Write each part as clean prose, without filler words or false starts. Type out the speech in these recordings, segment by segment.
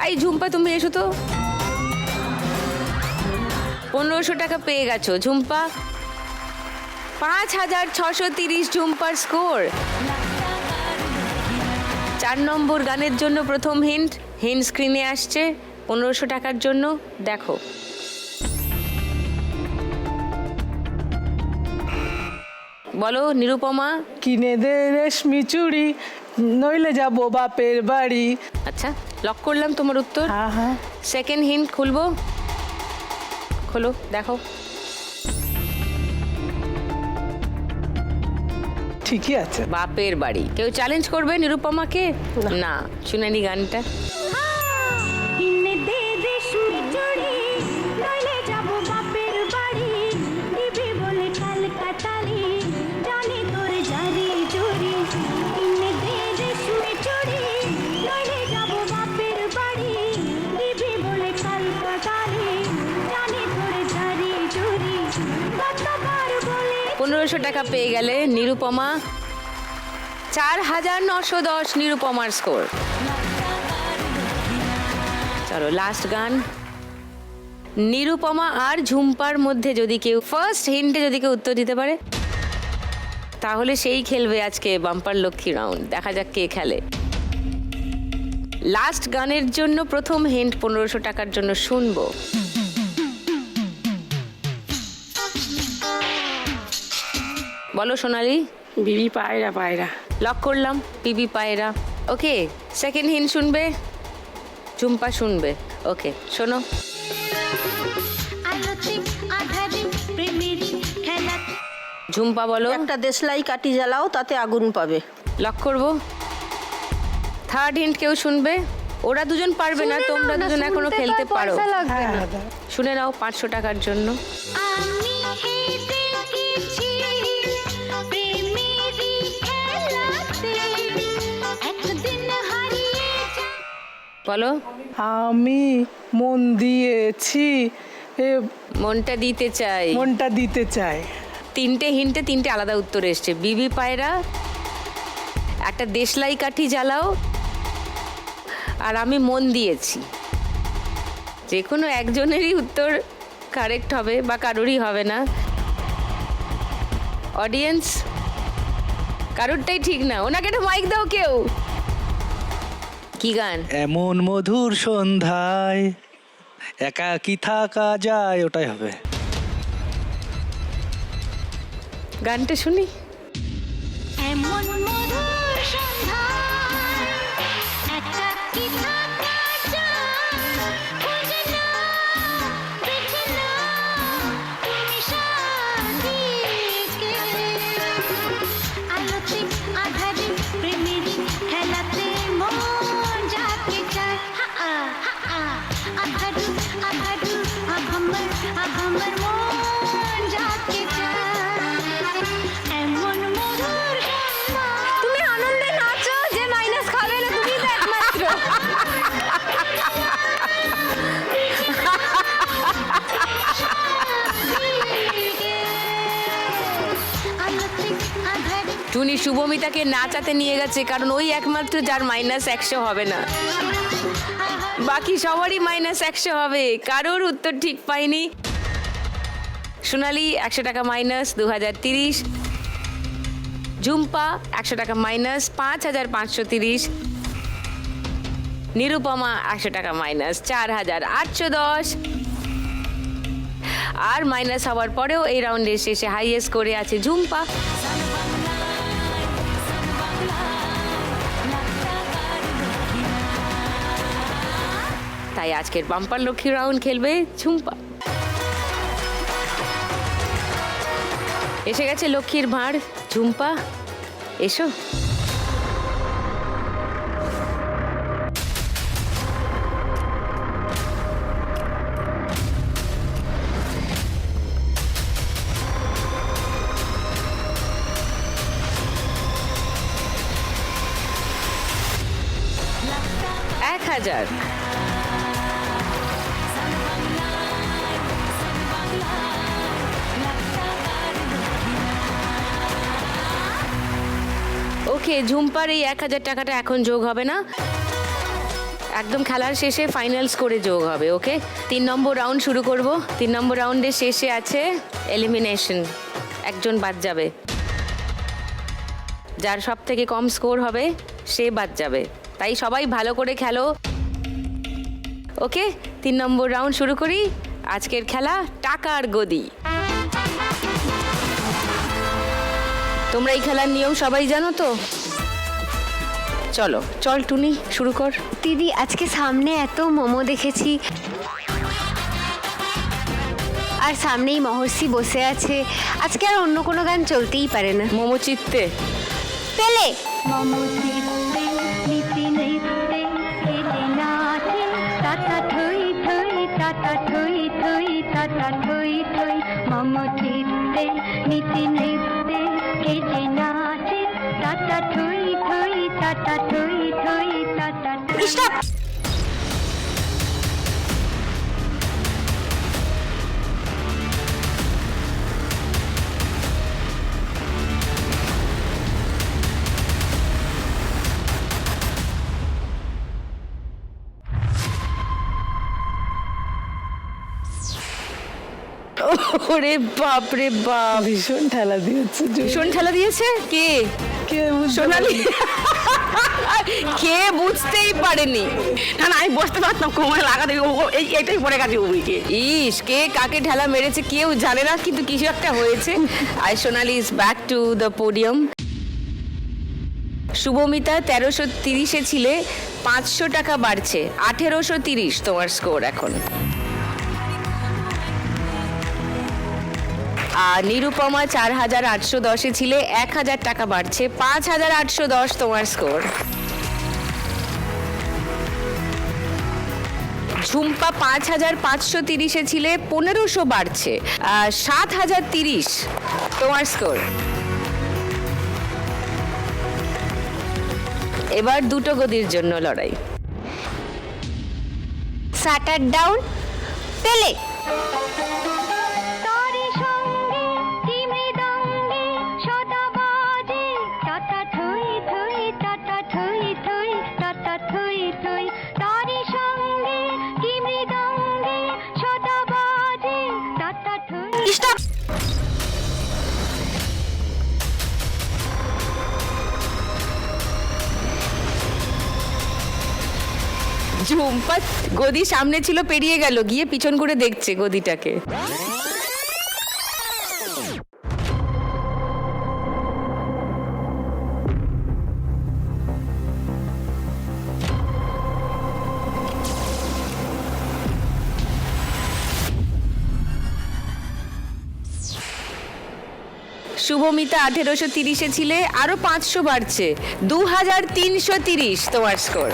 এই ঝুম্পা তুমি এসো তো। 1500 টাকা পেয়ে গেছো ঝুম্পা। 5630 ঝুম্পার স্কোর। 4 নম্বর গানের জন্য প্রথম হিন্ট স্ক্রিনে আসছে 1500 টাকার জন্য। দেখো বলো নিরুপমা। কিনে দে রেশমি চুড়ি, নইলে যাবো বাপের বাড়ি। আচ্ছা লক করলাম তোমার উত্তর। হ্যাঁ হ্যাঁ। সেকেন্ড হিন্ট খুলবো, খোলো দেখো। ঠিকই আছে। বাপের বাড়ি। কেউ চ্যালেঞ্জ করবে নিরুপমাকে? না, শুনানি গানটা। পনেরোশো টাকা পেয়ে গেলে নিরুপমা। 4910 নিরুপমার স্কোর। চলো লাস্ট গান। নিরুপমা আর ঝুম্পার মধ্যে যদি কেউ ফার্স্ট হিন্টে যদি কেউ উত্তর দিতে পারে তাহলে সেই খেলবে আজকে বাম্পার লক্ষ্মী রাউন্ড। দেখা যাক কে খেলে। লাস্ট গানের জন্য প্রথম হিন্ট 1500 টাকার জন্য শুনবো। বলো সোনালি। বিবি পায়রা পায়রা। লক করলাম বিবি পায়রা। ওকে সেকেন্ড হিন্ট শুনবে, ঝুম্পা শুনবে। ওকে শোনো। ঝুম্পা বলো। একটা দেশলাই কাঠি জ্বালাও, তাতে আগুন পাবে। লক করবো। থার্ড হিন্ট কেউ শুনবে? ওরা দুজন পারবে না, তোমরা দুজন এখনো খেলতে পারো। শুনে নাও 500 টাকার জন্য। বলো। আমি মন দিয়েছি, মনটা দিতে চাই। মনটা দিতে চাই। 3টে হিন্টে 3টে আলাদা উত্তর এসছে। বিবি পায়রা, একটা দেশলাই কাঠি জ্বালাও, আর আমি মন দিয়েছি। যে কোনো একজনেরই উত্তর কারেক্ট হবে বা কারোরই হবে না। অডিয়েন্স কারোরটাই ঠিক না। ওনাকে একটা মাইক দাও কেউ। কি গান? এমন মধুর সন্ধ্যায় একাকী থাকা যায়, ওটাই হবে। গানটা শুনি। এমন মধুর সন্ধ্যায় একাকী থাকা যায়, খুঁজে নাও, বেছে নাও তুমি সাথীকে। আলোতে আঁধারে প্রেমেরই খেলাতে মন যাকে চায়। আধারু আধারু আভামর আভামর মন যাকে চায়। এমন মধুর সন্ধ্যা। তুমি আনন্দে নাচো, যে মাইনাস খাবে না তুমি তো একমাত্র। টুনি শুভমিতাকে নাচাতে নিয়ে গেছে, কারণ ওই একমাত্র যার -100 হবে না। বাকি সবারই -100 হবে। কারোর উত্তর ঠিক পাইনি। সোনালি 100 টাকা মাইনাস, 2030। ঝুম্পা 100 টাকা মাইনাস, 5530। নিরুপমা 100 টাকা মাইনাস, 4810। আর মাইনাস হওয়ার পরেও এই রাউন্ডের শেষে হাইয়েস্ট করে আছে ঝুম্পা। তাই আজকের বাম্পার লক্ষ্মী রাউন্ড খেলবে ঝুম্পা। এসে গেছে লক্ষ্মীর ভাঁড়। ঝুম্পা এসো। এক 1000। ওকে ঝুম্পার এই 1000 টাকাটা এখন যোগ হবে না। একদম খেলার শেষে ফাইনাল স্কোরে যোগ হবে, ওকে? 3 নম্বর রাউন্ড শুরু করব। 3 নম্বর রাউন্ডের শেষে আছে এলিমিনেশন, একজন বাদ যাবে। যার সব থেকে কম স্কোর হবে সে বাদ যাবে, তাই সবাই ভালো করে খেলো, ওকে? 3 নম্বর রাউন্ড শুরু করি। আজকের খেলা টাকার গদি। তোমরা এই খেলার নিয়ম সবাই জানো তো? চলো, চল টুনি শুরু কর। দিদি আজকে সামনে এত মোমো দেখেছি, আর সামনেই মহর্ষি বসে আছে, আজকে আর অন্য কোনো গান চলতেই পারে না। মোমো চিত্তে পেলে মম চিত্তে নিতি নৃত্যে কেটে নাচে টাটা থই থই টাটা থই থই টাটা থই থই মম চিত্তে নিতি নৃত্যে কেটে নাচে টাটা থই থই টাটা থই থই টাটা স্টপ। ওরে বাপ রে বাপ, ভীষণ ঠেলা দিয়েছে ভীষণ ঠেলা দিয়েছে। কে? কে বুঝতে সোনালি। কে বুঝতেই পারেনি। না না, আমি বসতে পারতাম, কোমরে লাগাতে এইটাই পড়ে গেছে উবিকে। ইস, কে কাকে ঠেলা মেরেছে কেউ জানে না, কিন্তু কিছু একটা হয়েছে। আর Sonali is back to the podium. Shubhamita 1330-এ ছিলে, 500 টাকা বাড়ছে, 1830 তোমার স্কোর এখন। আর নিরুপমা 4810-এ ছিলে, 1000 টাকা বাড়ছে, 5810 তোমার স্কোর। ঝুম্পা 5530-এ ছিলে, 1500 বাড়ছে, 7030 তোমার স্কোর। এবার দুটো গদির জন্য লড়াই। Shutter down. পেলে তারি সঙ্গে কি মৃদঙ্গে সদা বাজে টাটা থই থই টাটা থই থই টাটা থই থই তারি সঙ্গে কি মৃদঙ্গে সদা বাজে টাটা থই। স্টপ। ঝুম্পা গদি সামনে ছিল, পেরিয়ে গেল, গিয়ে পিছন করে দেখছে গদিটাকে। শুভমিতা 1830-এ ছিলে, আরো 500 বাড়ছে, 2330 তোমার স্কোর।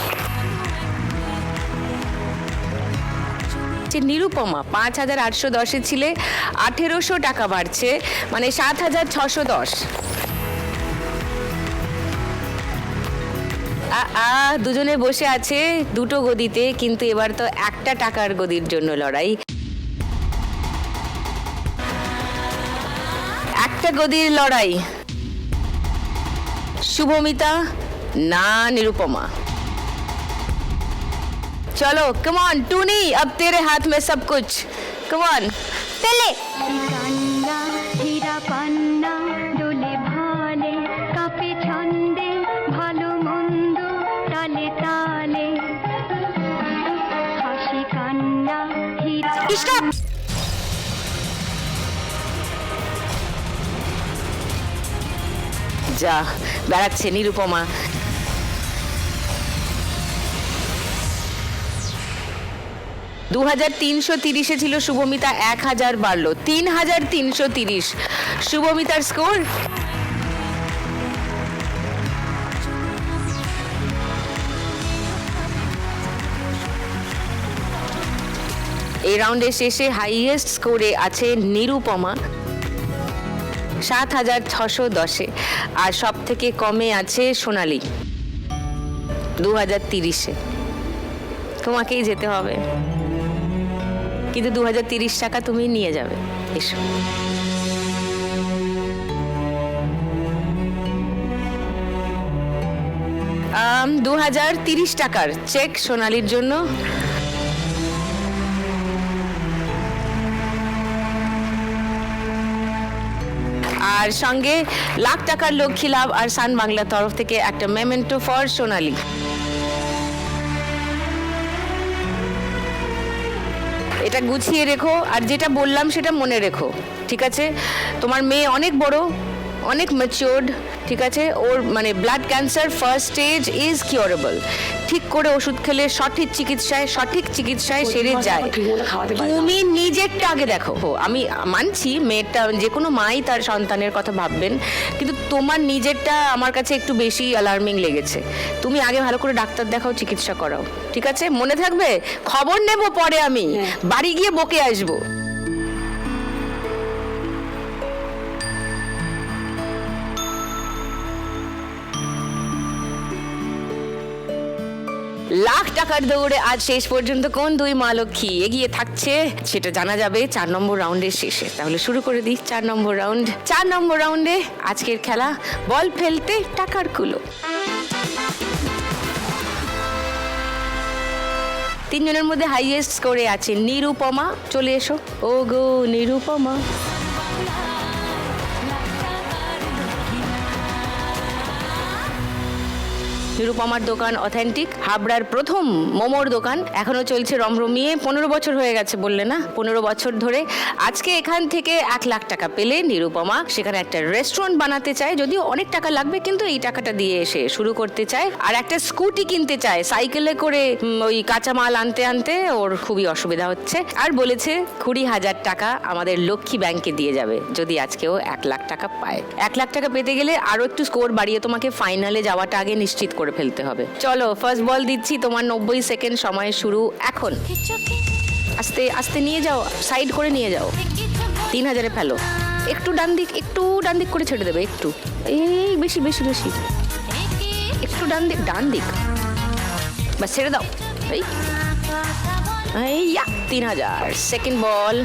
নিরুপমা 5810-এ ছিলে, 1800 টাকা বাড়ছে, মানে 7610। দুজনে বসে আছে দুটো গদিতে, কিন্তু এবার তো একটা টাকার গদির জন্য লড়াই। একটা গদির লড়াই, শুভমিতা না নিরুপমা। चलो कम ऑन टूनी, अब तेरे हाथ में सब कुछ, कम ऑन। পেলে কান্না হীরা পান্না দোলে ভালে কাপে ছন্দে ভালো মন্দ তালে তালে হাসি কান্না হীরা। স্টপ। যা বেড়াচ্ছে নিরুপমা। দু 2330-এ ছিল শুভমিতা, 1000 বাড়লো, 3330 শুভমিতার স্কোর। এই রাউন্ডের শেষে হাইয়েস্ট স্কোরে আছে নিরুপমা 7610-এ, আর সব থেকে কমে আছে সোনালি 2030-এ। তোমাকেই যেতে হবে, কিন্তু 2030 টাকা তুমি নিয়ে যাবে। এসো। 2030 টাকার চেক সোনালির জন্য। আর সঙ্গে লাখ টাকার লক্ষ্মী লাভ আর সান বাংলার তরফ থেকে একটা মেমেন্টো ফর সোনালি। এটা গুছিয়ে রেখো, আর যেটা বললাম সেটা মনে রেখো, ঠিক আছে? তোমার মেয়ে অনেক বড়, অনেক ম্যাচিওর্ড, ঠিক আছে? ওর মানে blood cancer first stage is curable. ঠিক করে ওষুধ খেলে সঠিক চিকিৎসায় সেরে যায়। তুমি নিজেরটা আগে দেখো। আমি মানছি মেয়েরটা, যে কোনো মাই তার সন্তানের কথা ভাববেন, কিন্তু তোমার নিজেরটা আমার কাছে একটু বেশি অ্যালার্মিং লেগেছে। তুমি আগে ভালো করে ডাক্তার দেখাও, চিকিৎসা করাও, ঠিক আছে? মনে থাকবে? খবর নেব পরে, আমি বাড়ি গিয়ে বকে আসবো। লাখ টাকার দৌড়ে আজ শেষ পর্যন্ত কোন দুই মা লক্ষ্মী এগিয়ে থাকছে সেটা জানা যাবে 4 নম্বর রাউন্ডের শেষে। তাহলে শুরু করে দিই 4 নম্বর রাউন্ড। 4 নম্বর রাউন্ডে আজকের খেলা বল ফেলতে টাকার কুলো। 3 জনের মধ্যে হাইয়েস্ট স্কোরে আছে নিরুপমা। চলে এসো, ও গো নিরুপমা। নিরুপমার দোকান অথেন্টিক, হাবড়ার প্রথম মোমোর দোকান, এখনো চলছে রমরমিয়ে। 15 বছর হয়ে গেছে বললে না? 15 বছর ধরে। আজকে এখান থেকে 1 লাখ টাকা পেলে নিরুপমা সেখানে একটা রেস্টুরেন্ট বানাতে চায়, যদিও অনেক টাকা লাগবে, কিন্তু এই টাকাটা দিয়ে এসে শুরু করতে চায়। আর একটা স্কুটি কিনতে চায়, সাইকেলে করে ওই কাঁচামাল আনতে আনতে ওর খুবই অসুবিধা হচ্ছে। আর বলেছে 20,000 টাকা আমাদের লক্ষ্মী ব্যাংকে দিয়ে যাবে যদি আজকেও 1 লাখ টাকা পায়। 1 লাখ টাকা পেতে গেলে আরো একটু স্কোর বাড়িয়ে তোমাকে ফাইনালে যাওয়াটা আগে নিশ্চিত করে ফেলতে হবে। চলো ফার্স্ট বল দিচ্ছি, তোমার 90 সেকেন্ড সময় শুরু এখন। আস্তে আস্তে নিয়ে যাও, সাইড করে নিয়ে যাও। 3000-এ ফেলো। একটু ডান দিক করে ছেড়ে দেবে, একটু, এই বেশি একটু ডান দিক, বাস ছেড়ে দাও। এই 3000। Second ball.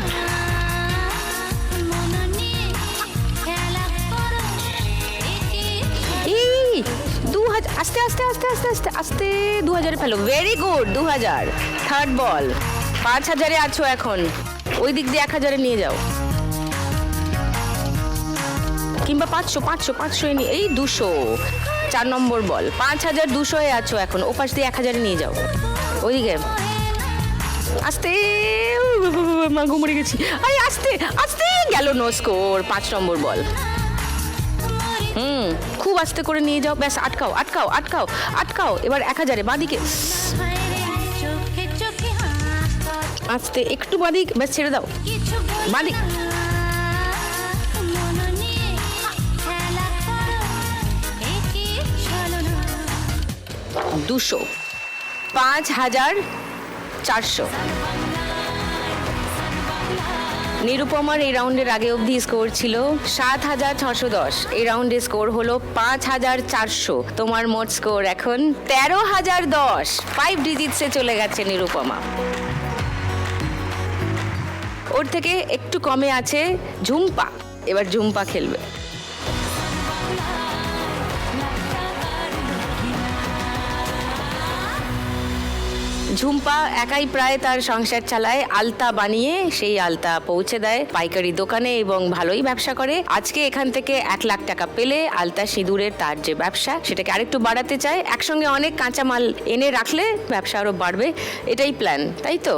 আস্তে 2000-এ ফেলো। Very good, 2000। Third ball. 5000-এ আছো এখন, ওই দিক দিয়ে 1000-এ নিয়ে যাও, কিংবা 500 নিয়ে, এই 200। 4 নম্বর বল। 5200-এ আছো এখন, ও পাশ দিয়ে 1000-এ নিয়ে যাও, ওইদিকে। আস্তে, ঘুমড়ে গেছি। আস্তে গেল, নো স্কোর। 5 নম্বর বল। খুব আস্তে করে নিয়ে যাও, ব্যাস। আটকাও। এবার 1000-এ বাঁদিকে, আস্তে একটু বাঁদিক, ব্যাস ছেড়ে দাও, বাঁদিক। 200। 5400। নিরুপমার এই রাউন্ডের আগে অবধি স্কোর ছিল 7610। এই রাউন্ডে স্কোর হলো 5400। তোমার মোট স্কোর এখন 13010। 5 ডিজিটসে চলে গেছে নিরুপমা। ওর থেকে একটু কমে আছে ঝুম্পা। এবার ঝুম্পা খেলবে। ঝুম্পা একাই প্রায় তার সংসার চালায়, আলতা বানিয়ে সেই আলতা পৌঁছে দেয় পাইকারি দোকানে এবং ভালোই ব্যবসা করে। আজকে এখান থেকে 1 লাখ টাকা পেলে আলতা সিঁদুরের তার যে ব্যবসা সেটাকে আরেকটু বাড়াতে চায়। একসঙ্গে অনেক কাঁচামাল এনে রাখলে ব্যবসা আরো বাড়বে, এটাই প্ল্যান, তাই তো?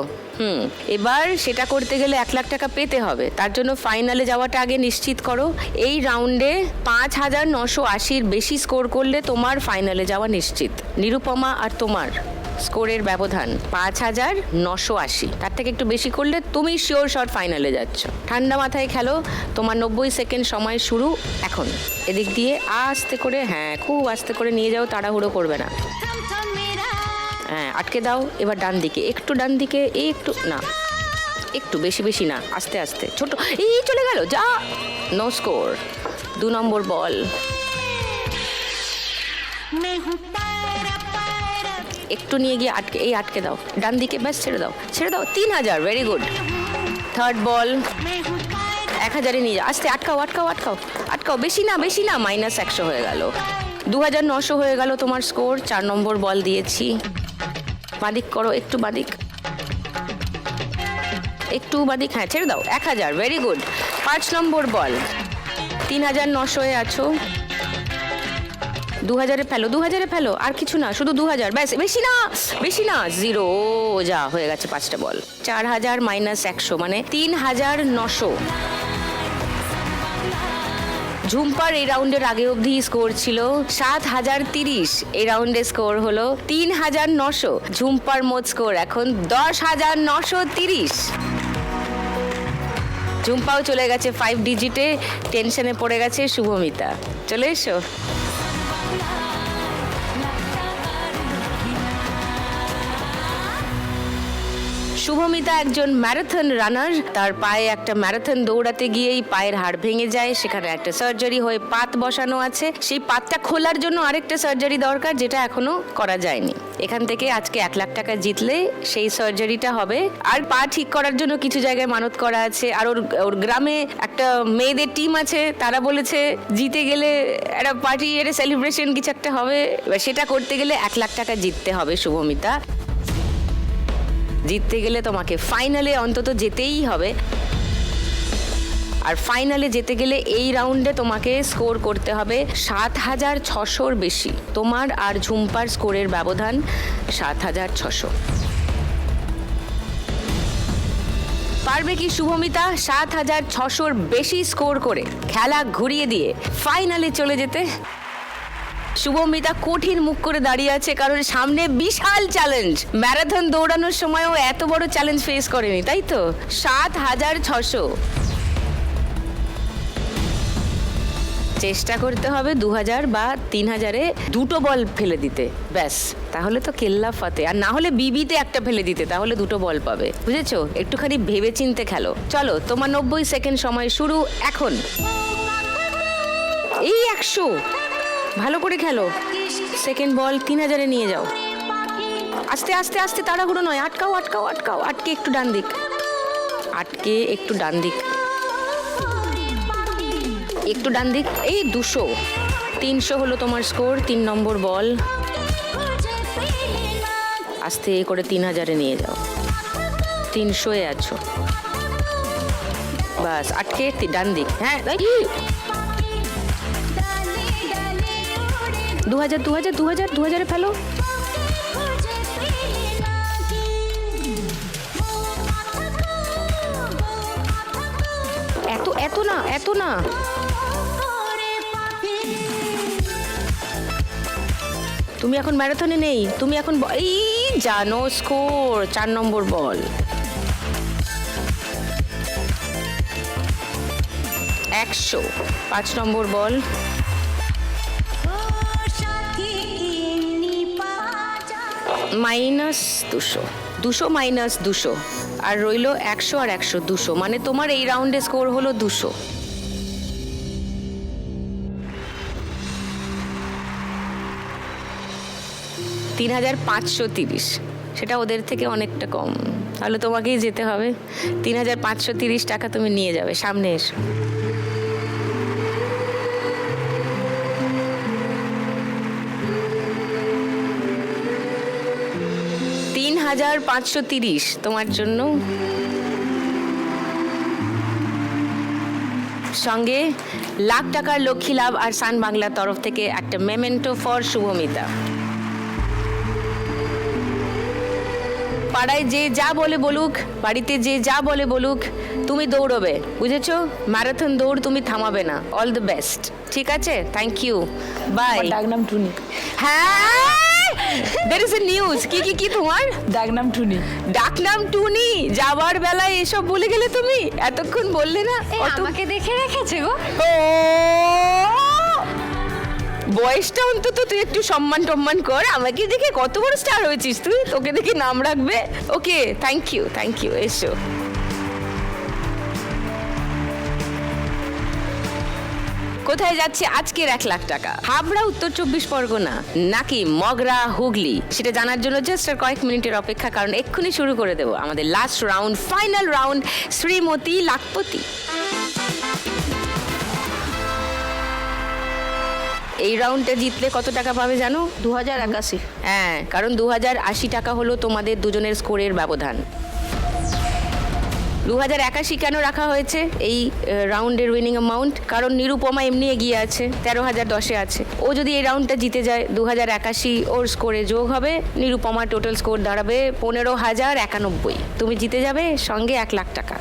এবার সেটা করতে গেলে 1 লাখ টাকা পেতে হবে। তার জন্য ফাইনালে যাওয়াটা আগে নিশ্চিত করো। এই রাউন্ডে 5980-র বেশি স্কোর করলে তোমার ফাইনালে যাওয়া নিশ্চিত। নিরুপমা আর তোমার স্কোরের ব্যবধান 5980। তার থেকে একটু বেশি করলে তুমি শিওর শট ফাইনালে যাচ্ছ। ঠান্ডা মাথায় খেলো। তোমার 90 সেকেন্ড সময় শুরু এখন। এদিক দিয়ে আস্তে করে, খুব আস্তে করে নিয়ে যাও, তাড়াহুড়ো করবে না। আটকে দাও। এবার ডান দিকে, একটু ডান দিকে, একটু না, একটু বেশি না, আস্তে আস্তে। ছোট, এই চলে গেল, যা, নো স্কোর। 2 নম্বর বল। একটু নিয়ে গিয়ে আটকে দাও, ডান দিকে, ব্যাস ছেড়ে দাও। 3000, ভেরি গুড। থার্ড বল। 1000-এ নিয়ে যাও, আস্তে, আটকাও। বেশি না, -100 হয়ে গেল। 2900 হয়ে গেল তোমার স্কোর। 4 নম্বর বল দিয়েছি, বাদিক করো, একটু বাদিক, একটু বাদিক, হ্যাঁ ছেড়ে দাও। 1000, ভেরি গুড। 5 নম্বর বল, 3900 এ আছো। 2000-এ ফেলো, 2000-এ ফেলো, আর কিছু না, শুধু 2000, ব্যাস, বেশি না, বেশি না, 0, যা হয়ে গেছে 5টা বল। 4000 মাইনাস 100 মানে 3900। ঝুম্পার এই রাউন্ডের আগে অবধি স্কোর ছিল 7030, এই রাউন্ডে স্কোর হলো 3900। ঝুম্পার মোট স্কোর এখন 10930। ঝুম্পাও চলে গেছে 5 ডিজিটে, টেনশনে পড়ে গেছে শুভমিতা। চলে এসো। শুভমিতা একজন ম্যারাথন রানার। তার পায়ে একটা ম্যারাথন দৌড়াতে গিয়েই পায়ের হাড় ভেঙে যায়, সেখানে একটা সার্জারি হয়ে পাত বসানো আছে। সেই পাতটা খোলার জন্য আরেকটা সার্জারি দরকার, যেটা এখনো করা যায়নি। এখান থেকে আজকে 1 লাখ টাকা জিতলে সেই সার্জারিটা হবে। আর পা ঠিক করার জন্য কিছু জায়গায় মানত করা আছে। আর ওর গ্রামে একটা মেয়েদের টিম আছে, তারা বলেছে জিতে গেলে একটা পার্টি, একটা সেলিব্রেশন কিছু একটা হবে। এবার সেটা করতে গেলে 1 লাখ টাকা জিততে হবে শুভমিতা। জিততে গেলে তোমাকে ফাইনালে অন্তত যেতেই হবে। আর ফাইনালে যেতে গেলে এই রাউন্ডে তোমাকে স্কোর করতে হবে 7600-র বেশি। তোমার আর ঝুম্পার স্কোরের ব্যবধান 7600। পারবে কি শুভমিতা 7600-র বেশি স্কোর করে খেলা ঘুরিয়ে দিয়ে ফাইনালে চলে যেতে? শুভমিতা কঠিন মুখ করে দাঁড়িয়ে আছে, কারণ সামনে বিশাল চ্যালেঞ্জ। ম্যারাথন দৌড়ানোর সময়ও এত বড় চ্যালেঞ্জ ফেস করেনি, তাই তো? 7600। চেষ্টা করতে হবে 2000 বা 3000-এ দুটো বল ফেলে দিতে, ব্যাস, তাহলে তো কেল্লা ফাতে। আর না হলে বিবিতে একটা ফেলে দিতে, তাহলে দুটো বল পাবে, বুঝেছো? একটুখানি ভেবে চিনতে খেলো। চলো, তোমার 90 সেকেন্ড সময় শুরু এখন। এই 100, ভালো করে খেলো। সেকেন্ড বল 3000-এ নিয়ে যাও। আস্তে আস্তে আস্তে, তাড়াহুড়ো নয়। আটকাও আটকাও আটকাও, আটকে একটু ডান দিক, আটকে একটু ডান দিক, একটু ডান দিক। এই 200, 300 হলো তোমার স্কোর। 3 নম্বর বল, আস্তে করে 3000-এ নিয়ে যাও। 300-এ আছো, বাস, আটকে ডান দিক, হ্যাঁ। 2000-2000-2000-2000-এ ফেলো। এত না, এত না। তুমি এখন ম্যারাথনে নেই, তুমি এখন এই জানো স্কোর। 4 নম্বর বল, 100। 5 নম্বর বল, মাইনাস 200, 200 মাইনাস 200, আর রইল 100 আর 100, 200। মানে তোমার এই রাউন্ডে স্কোর হলো 200। $3530, সেটা ওদের থেকে অনেকটা কম, তাহলে তোমাকেই যেতে হবে। 3530 টাকা তুমি নিয়ে যাবে। সামনে এসো। $3530 তোমার জন্য, সঙ্গে লাখ টাকার লক্ষ্মী লাভ আর সান বাংলার তরফ থেকে একটা মেমেন্টো ফর শুভমিতা। পাড়ায় যে যা বলে বলুক, বাড়িতে যে যা বলে বলুক, তুমি দৌড়বে, বুঝেছো? ম্যারাথন দৌড় তুমি থামাবে না। অল দ্য বেস্ট, ঠিক আছে? Thank you, bye. ডাকনাম টুনি। হ্যাঁ, there is a news। কি তোমার ডাকনাম টুনি। ডাকনাম টুনি? যাবার বেলায় এসব বলে গেলে তুমি, এতক্ষণ বললে না? আমাকে দেখে রেখেছে গো। ও, বয়সটা অন্তত তুই একটু সম্মান টম্মান কর। আমাকে দেখে কত বড় স্টার হয়েছিস তুই, তোকে দেখে নাম রাখবে। ওকে, থ্যাংক ইউ, থ্যাংক ইউ। এসো। কোথায় যাচ্ছে আজকের 1 লাখ টাকা? হাবড়া, উত্তর 24 পরগনা, নাকি মগরা, হুগলি? সেটা জানার জন্য জাস্ট আর কয়েক মিনিটের অপেক্ষা, কারণ এক্ষুনি শুরু করে দেবো আমাদের last round, final round, Shrimati lakhpati. এই রাউন্ডে জিতলে কত টাকা পাবে জানো? 2081। হ্যাঁ, কারণ 2080 টাকা হলো তোমাদের দুজনের স্কোরের ব্যবধান। 2081 কেন রাখা হয়েছে এই রাউন্ডের উইনিং অ্যামাউন্ট? কারণ নিরুপমা এমনি এগিয়ে আছে, 13,010-এ আছে। ও যদি এই রাউন্ডটা জিতে যায় 2081 ওর স্কোরে যোগ হবে, নিরুপমা টোটাল স্কোর দাঁড়াবে 15,091। তুমি জিতে যাবে, সঙ্গে 1 লাখ টাকা।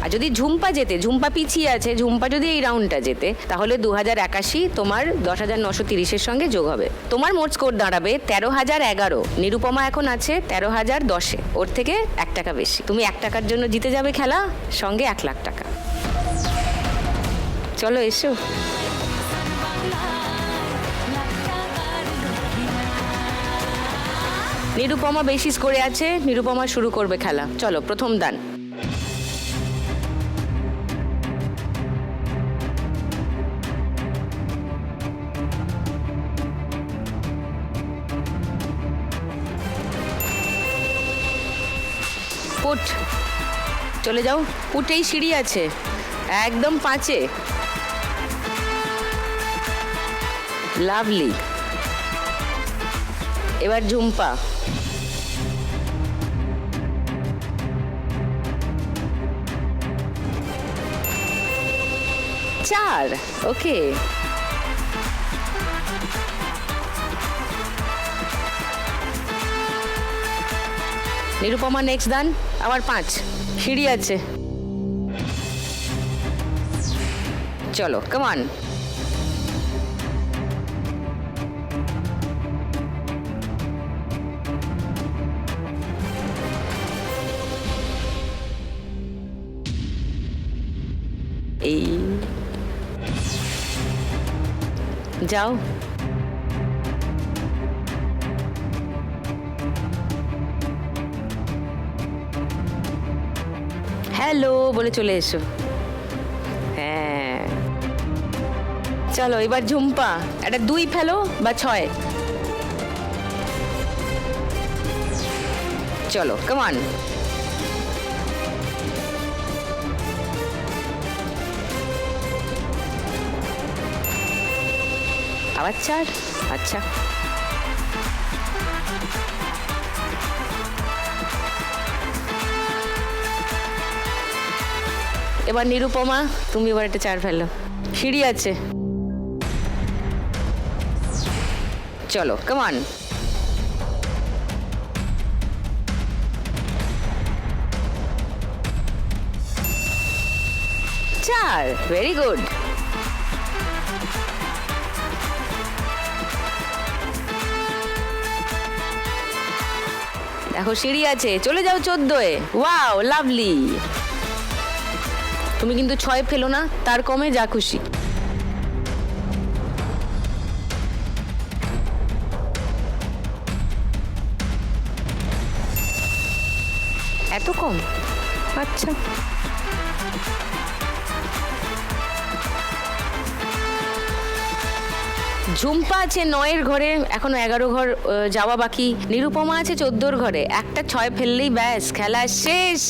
আর যদি ঝুম্পা জেতে, ঝুম্পা পিছিয়ে আছে, ঝুম্পা যদি এই রাউন্ডটা জেতে তাহলে 2081 তোমার 10,930-এর সঙ্গে যোগ হবে। তোমার মোট স্কোর দাঁড়াবে 13,011। নিরুপমা এখন আছে 13,010-এ, ওর থেকে 1 টাকা বেশি। তুমি 1 টাকার জন্য জিতে যাবে খেলা, সঙ্গে 1 লাখ টাকা। চলো এসো। নিরুপমা বেশি স্কোরে আছে, নিরুপমা শুরু করবে খেলা। চলো, প্রথম দান। পুট, চলে যাও। পুটেই সিঁড়ি আছে, একদম 5-এ। লাভলি। এবার ঝুম্পা। চার, ওকে। নিরুপমা নেক্সট দান, আবার 5, সিঁড়ি আছে। চলো, কামান। এই যাও। হ্যালো বলে চলে এসো। হ্যাঁ, চলো এবার ঝুম্পা। একটা 2 ফেলো বা 6। চলো, কামান। আবার 4, আচ্ছা। এবার নিরুপমা, তুমি এবার একটা 4 ফেলো, সিঁড়ি আছে। চলো, কামান। 4, ভেরি গুড। দেখো সিঁড়ি আছে, চলে যাও 14-এ। Wow, lovely. তুমি কিন্তু 6 ফেলো না, তার কমে যা খুশি। এত কম? আচ্ছা। ঝুম্পা আছে 9-এর ঘরে, এখনো 11 ঘর যাওয়া বাকি। নিরুপমা আছে 14-এর ঘরে, একটা 6 ফেললেই ব্যাস, খেলা শেষ।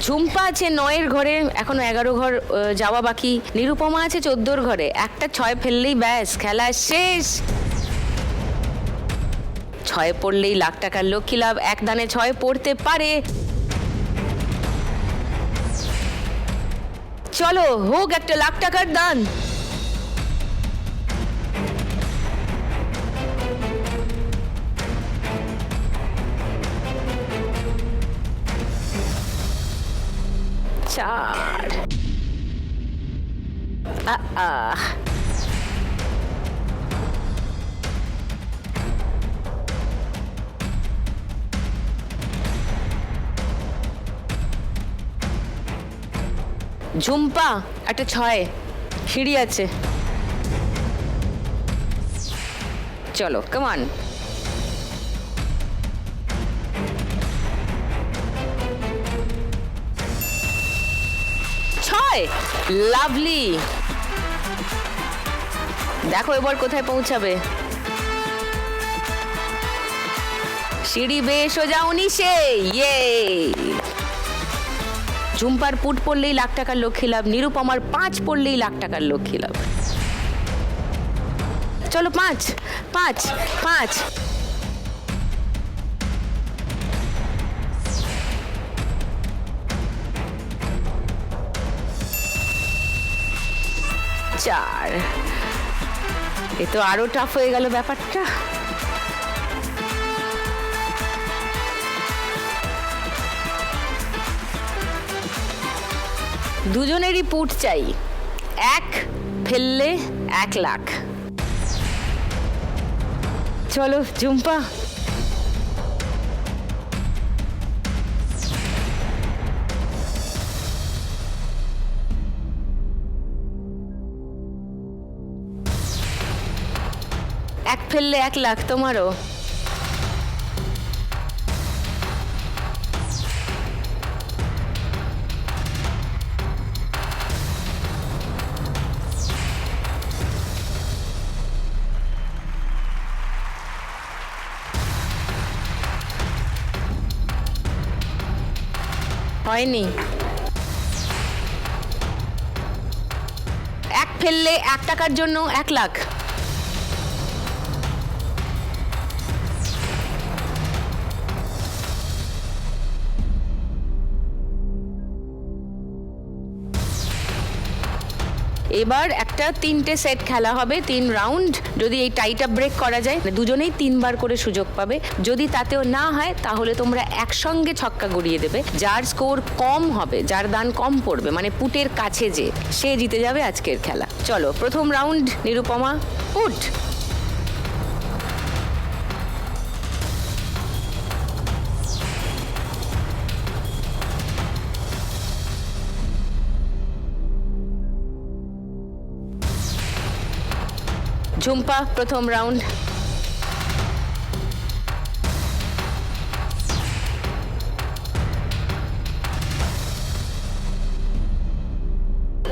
ঝুম্পা আছে 9-এর ঘরে, এখনো 11 ঘর যাওয়া বাকি। নিরুপমা আছে 14-এর ঘরে, একটা 6 ফেললেই ব্যাস, খেলা শেষ। 6 পড়লেই লাখ টাকার লক্ষ্মী লাভ। এক দানে 6 পড়তে পারে। চলো, হোক একটা লাখ টাকার দান। চার। ঝুম্পা একটা 6, সিঁড়ি আছে। চলো, কামান। 6, লাভলি। দেখো এবার কোথায় পৌঁছাবে। সিঁড়ি বেয়ে সোজা 19-এ। ইয়ে, ঝুম্পার পুট পড়লেই লাখ টাকার লক্ষ্মী লাভ, নিরুপমার 5 পড়লেই লাখ টাকার লক্ষ্মী লাভ। চলো 5 5 5। চার। এ তো আরো টাফ হয়ে গেল ব্যাপারটা। দুজনেরই পুট চাই, 1 ফেললে 1 লাখ। চলো ঝুম্পা। এক ফেললে 1 লাখ তোমারও। হয়নি। 1 ফেললে 1 টাকার জন্য 1 লাখ। এবার একটা 3টে সেট খেলা হবে, 3 রাউন্ড। যদি এই টাইটা ব্রেক করা যায় দুজনেই 3 বার করে সুযোগ পাবে। যদি তাতেও না হয় তাহলে তোমরা একসঙ্গে ছক্কা গড়িয়ে দেবে। যার স্কোর কম হবে, যার দান কম পড়বে, মানে পুটের কাছে যে, সে জিতে যাবে আজকের খেলা। চলো প্রথম রাউন্ড, নিরুপমা পুট। ঝুম্পা প্রথম রাউন্ড।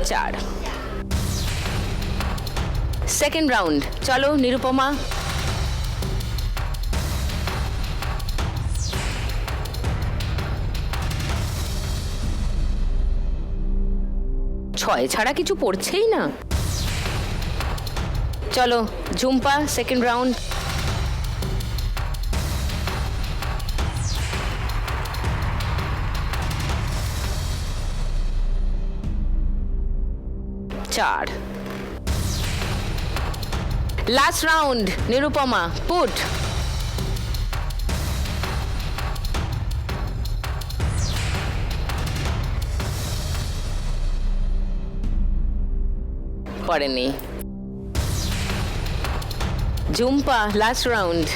চার। সেকেন্ড রাউন্ড, চলো নিরুপমা। ছয় ছাড়া কিছু পড়ছেই না। চলো ঝুম্পা সেকেন্ড রাউন্ড। চার। Last round, Nirupama put. পড়েনি। Jhumpa last round.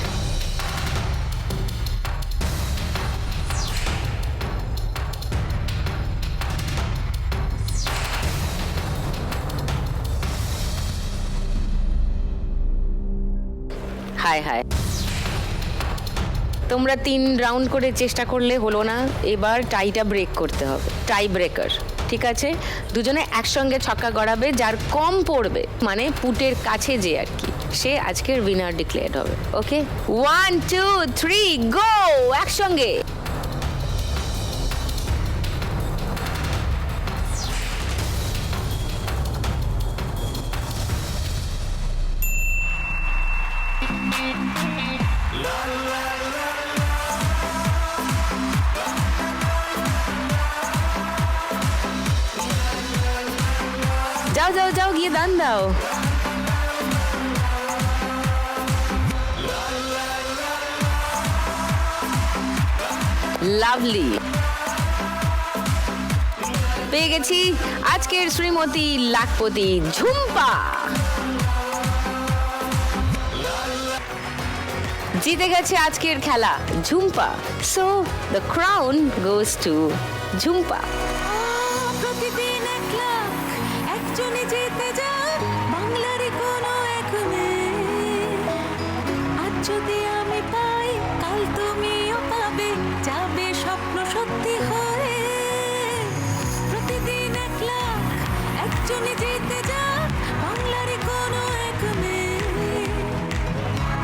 হায় হায়, তোমরা 3 রাউন্ড করে চেষ্টা করলে হলো না। এবার টাইটা ব্রেক করতে হবে, টাই ব্রেকার। ঠিক আছে, দুজনে একসঙ্গে ছক্কা গড়াবে, যার কম পড়বে, মানে পুটের কাছে যে আর কি, সে আজকের উইনার ডিক্লেয়ার্ড হবে। ওকে, 1 2 3 গো, একসঙ্গে। যাও যাও যাও, গিয়ে দান দাও। লাভলি, পেয়ে গেছি আজকের শ্রীমতী লাখপতি ঝুম্পা। জিতে গেছে আজকের খেলা Jhumpa. So the crown goes to Jhumpa. প্রতিদিন 1 লাখ একজনই জিতে যায় বাংলারই কোনো এক মেয়ে। আজ যদি আমি পাই, কাল তুমিও পাবে, যাবে স্বপ্ন সত্যি হয়ে। প্রতিদিন 1 লাখ একজনই জিতে যায় বাংলারই কোনো এক মেয়ে।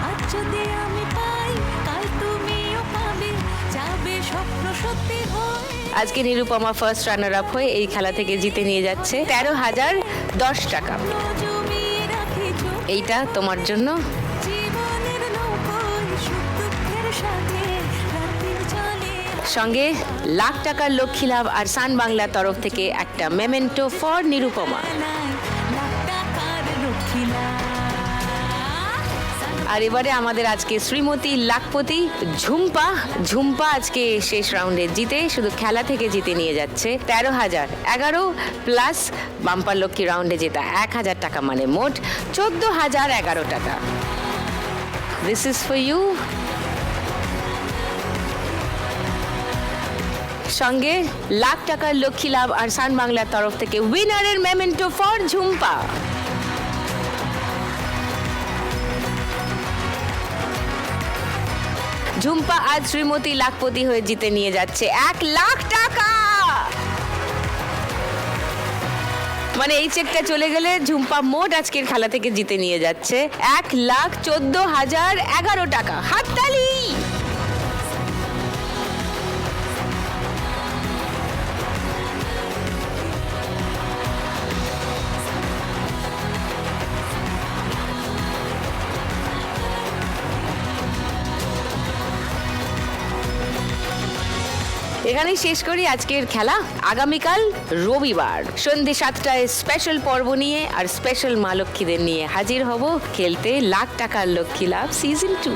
আজ যদি আমি পাই, কাল তুমিও পাবে, যাবে স্বপ্ন সত্যি হয়ে। আজকে নিরুপমা ফার্স্ট রানার আপ হয়ে এই খেলা থেকে জিতে নিয়ে যাচ্ছে 13,010 টাকা। জমিয়ে রাখি চোখ এইটা তোমার জন্য। জীবনের নৌকোয় সুখ দুঃখের সাথে রাত্রির চলে সঙ্গে লাখ টাকার লক্ষ্মী লাভ আর সান বাংলার তরফ থেকে একটা মেমেন্টো ফর নিরুপমা। নাই লাখ টাকার রক্ষিলা আর এবারে আমাদের আজকে শ্রীমতী লাখপতি ঝুম্পা আজকে শেষ রাউন্ডে জিতে শুধু খেলা থেকে জিতে নিয়ে যাচ্ছে 13,011 প্লাস বাম্পার লক্ষ্মী রাউন্ডে জেতা 1,000 টাকা, মানে মোট 14,011 টাকা। This is for you. সঙ্গে লাখ টাকার লক্ষ্মী লাভ আর সান বাংলার তরফ থেকে উইনারের মেমেন্টো ফর ঝুম্পা। ঝুম্পা আজ শ্রীমতী লাখপতি হয়ে জিতে নিয়ে যাচ্ছে 1 লাখ টাকা। মানে এই চেকটা চলে গেলে ঝুম্পা মোট আজকের খেলা থেকে জিতে নিয়ে যাচ্ছে 1,14,011 টাকা। হাততালি। এখানেই শেষ করি আজকের খেলা। আগামীকাল রবিবার সন্ধ্যে 7টায় স্পেশাল পর্ব নিয়ে আর স্পেশাল মা লক্ষ্মীদের নিয়ে হাজির হব খেলতে লাখ টাকার লক্ষ্মী লাভ সিজন 2।